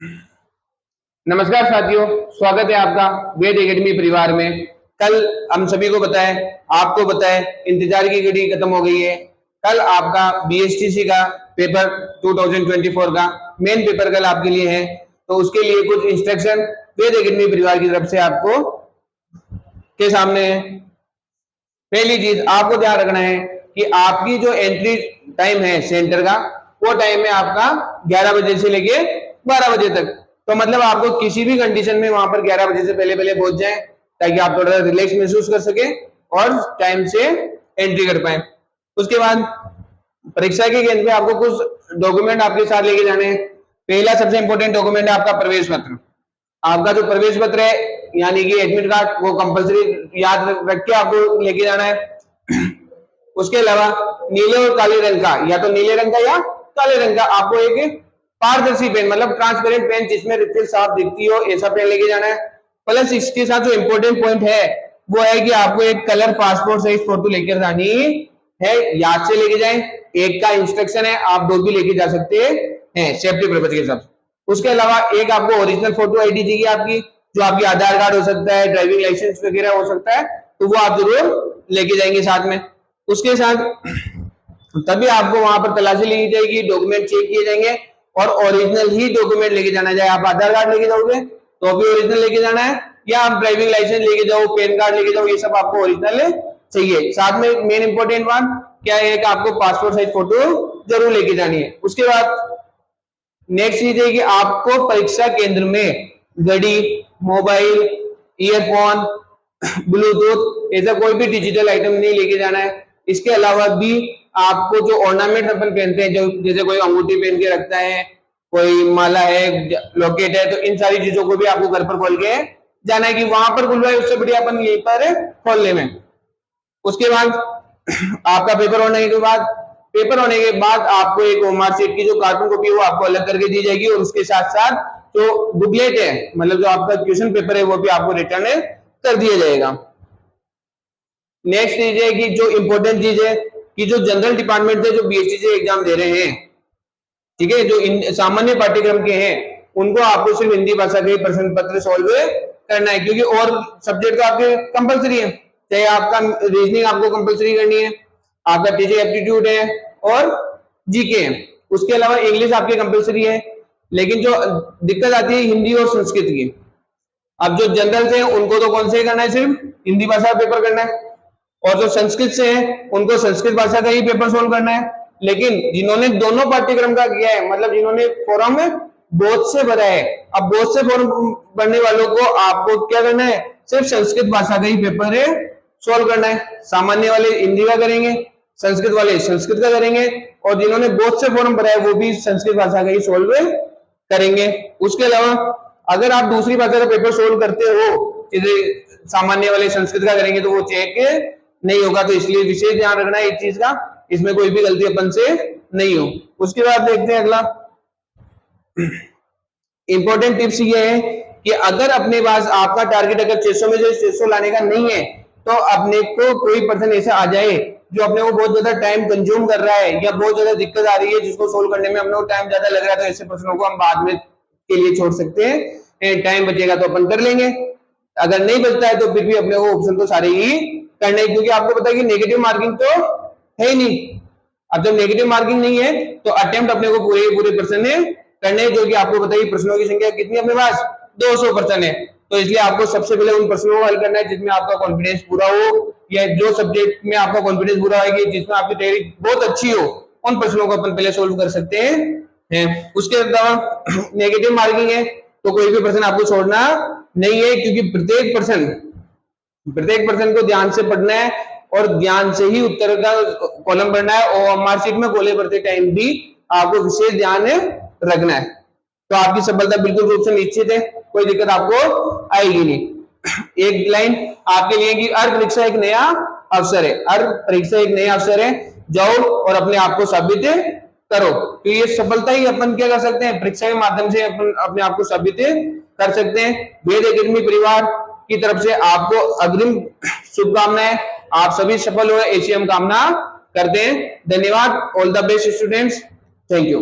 नमस्कार साथियों, स्वागत है आपका वेद एकेडमी परिवार में। कल हम सभी को बताएं, आपको बताएं, इंतजार की घड़ी खत्म हो गई है। कल आपका बीएसटीसी का पेपर 2024 का मेन पेपर कल आपके लिए है, तो उसके लिए कुछ इंस्ट्रक्शन वेद एकेडमी परिवार की तरफ से आपको के सामने है। पहली चीज आपको ध्यान रखना है कि आपकी जो एंट्री टाइम है सेंटर का, वो टाइम है आपका 11 बजे से लेके 12 बजे तक। तो मतलब आपको किसी भी कंडीशन में वहां पर 11 बजे से पहले पहले पहुंच जाएं, ताकि आप थोड़ा रिलैक्स महसूस कर सके और टाइम से एंट्री कर पाए। उसके बाद परीक्षा के केंद्र पे आपको कुछ डॉक्यूमेंट आपके साथ लेके जाने हैं। पहला सबसे इंपॉर्टेंट डॉक्यूमेंट है आपका प्रवेश पत्र। आपका जो प्रवेश पत्र है यानी कि एडमिट कार्ड, वो कंपलसरी याद रख के आपको लेके जाना है। उसके अलावा नीले और काले रंग का, या तो नीले रंग का या काले रंग का, आपको एक पारदर्शी पेन मतलब ट्रांसपेरेंट पेन जिसमें रिफिल साफ दिखती हो, ऐसा पेन लेके जाना है। प्लस इसके साथ जो इंपॉर्टेंट पॉइंट है वो है कि आपको एक कलर पासपोर्ट साइज फोटो लेकर जानी है। याद से लेके जाएं, एक का इंस्ट्रक्शन है, आप 2 भी लेके जा सकते हैं सेफ्टी पर्पज के हिसाब से। उसके अलावा एक आपको ओरिजिनल फोटो आईडी चाहिए आपकी, जो आपकी आधार कार्ड हो सकता है, ड्राइविंग लाइसेंस वगैरह हो सकता है, तो वो आप जरूर लेके जाएंगे साथ में। उसके साथ तभी आपको वहां पर तलाशी ली जाएगी, डॉक्यूमेंट चेक किए जाएंगे और ओरिजिनल ही डॉक्यूमेंट लेके जाना है। आप आधार कार्ड लेके जाओगे तो भी ओरिजिनल लेके जाना है, या आप ड्राइविंग लाइसेंस लेके जाओ, पैन कार्ड लेके जाओ, ये सब आपको ओरिजिनल चाहिए। साथ में मेन इंपॉर्टेंट बात क्या है कि आपको पासपोर्ट साइज फोटो जरूर लेके जानी है। उसके बाद नेक्स्ट चीज है कि आपको परीक्षा केंद्र में घड़ी, मोबाइल, ईयरफोन, ब्लूटूथ ऐसा कोई भी डिजिटल आइटम नहीं लेके जाना है। इसके अलावा भी आपको जो ऑर्नामेंट अपन पहनते हैं, जो जैसे कोई अंगूठी पहन के रखता है, कोई माला है, लॉकेट है, तो इन सारी चीजों को भी आपको घर पर खोल के जाना है कि वहां पर खुलवाए उससे बढ़िया अपन यहीं पर खोलने में। उसके बाद आपका पेपर होने के बाद आपको एक मार्कशीट की जो कार्टून कॉपी है वो आपको अलग करके दी जाएगी, और उसके साथ साथ जो बुकलेट है मतलब जो आपका क्वेश्चन पेपर है वो भी आपको रिटर्न कर दिया जाएगा। नेक्स्ट चीज है कि जो इंपॉर्टेंट चीज है कि जो जनरल डिपार्टमेंट है जो बीएसटीसी एग्जाम दे रहे हैं, ठीक है, जो सामान्य पाठ्यक्रम के हैं, उनको आपको सिर्फ हिंदी भाषा के प्रश्न पत्र सॉल्व करना है, क्योंकि और सब्जेक्ट तो आपके कंपलसरी है। चाहे आपका रीजनिंग आपको कंपलसरी करनी है, आपका टीचिंग एप्टीट्यूड है और जीके है। उसके अलावा इंग्लिश आपके कंपलसरी है, लेकिन जो दिक्कत आती है हिंदी और संस्कृत की। अब जो जनरल से उनको तो कौन से करना है, सिर्फ हिंदी भाषा का पेपर करना है, और जो संस्कृत से है उनको संस्कृत भाषा का ही पेपर सोल्व करना है। लेकिन जिन्होंने दोनों पाठ्यक्रम का किया है, मतलब जिन्होंने फॉर्म बोथ से भरा है, अब बोथ से फॉर्म भरने वालों को आपको क्या करना है, सिर्फ संस्कृत भाषा का ही पेपर सोल्व करना है। सामान्य वाले हिंदी का करेंगे, संस्कृत वाले संस्कृत का करेंगे, और जिन्होंने बोथ से फॉर्म भरा है वो भी संस्कृत भाषा का ही सोल्व करेंगे। उसके अलावा अगर आप दूसरी भाषा का पेपर सोल्व करते हो, जैसे सामान्य वाले संस्कृत का करेंगे, तो वो चेक नहीं होगा। तो इसलिए विशेष ध्यान रखना है इस चीज का, इसमें कोई भी गलती अपन से नहीं हो। उसके बाद देखते हैं अगला इंपॉर्टेंट टिप्स ये है कि अगर अपने पास आपका टारगेट अगर 600 में से 600 लाने का नहीं है, तो अपने को कोई पर्सन ऐसा आ जाए जो अपने को बहुत ज्यादा टाइम कंज्यूम कर रहा है या बहुत ज्यादा दिक्कत आ रही है, जिसको सोल्व करने में अपने को टाइम ज्यादा लग रहा है, तो ऐसे पर्सनों को हम बाद में के लिए छोड़ सकते हैं। टाइम बचेगा तो अपन कर लेंगे, अगर नहीं बचता है तो फिर भी अपने को ऑप्शन तो सारे ही करने, क्योंकि आपको पता है कि नेगेटिव मार्किंग तो है ही नहीं। अब जब नेगेटिव मार्किंग नहीं है तो अटेम्प्ट अपने को पूरे प्रश्न करने, जो कि आपको बताइए प्रश्नों की संख्या कितनी अपने पास 200 प्रश्न है। तो इसलिए आपको सबसे पहले उन प्रश्नों को हल करना है जिसमें आपका कॉन्फिडेंस पूरा हो, या जो सब्जेक्ट में आपका कॉन्फिडेंस पूरा होगी, जिसमें आपकी तैयारी बहुत अच्छी हो, उन प्रश्नों को अपन पहले सोल्व कर सकते हैं। उसके अलावा नेगेटिव मार्किंग है तो कोई भी प्रश्न आपको छोड़ना नहीं है, क्योंकि प्रत्येक पर्सन को ध्यान से पढ़ना है और ध्यान से ही उत्तर का कॉलम भरना है, और मार्कशीट में गोले भरते टाइम भी आपको विशेष ध्यान रखना है। तो आपकी सफलता बिल्कुल रूप से निश्चित है, कोई दिक्कत आपको आएगी नहीं। एक लाइन आपके लिए कि हर परीक्षा एक नया अवसर है, हर परीक्षा एक नया अवसर है, जाओ और अपने आप को साबित करो। तो ये सफलता ही अपन क्या कर सकते हैं, परीक्षा के माध्यम से अपन अपने आप को साबित कर सकते हैं। वेद एकेडमी परिवार की तरफ से आपको अग्रिम शुभकामनाएं, आप सभी सफल हो ऐसी हम कामना करते हैं। धन्यवाद। All the best students, thank you.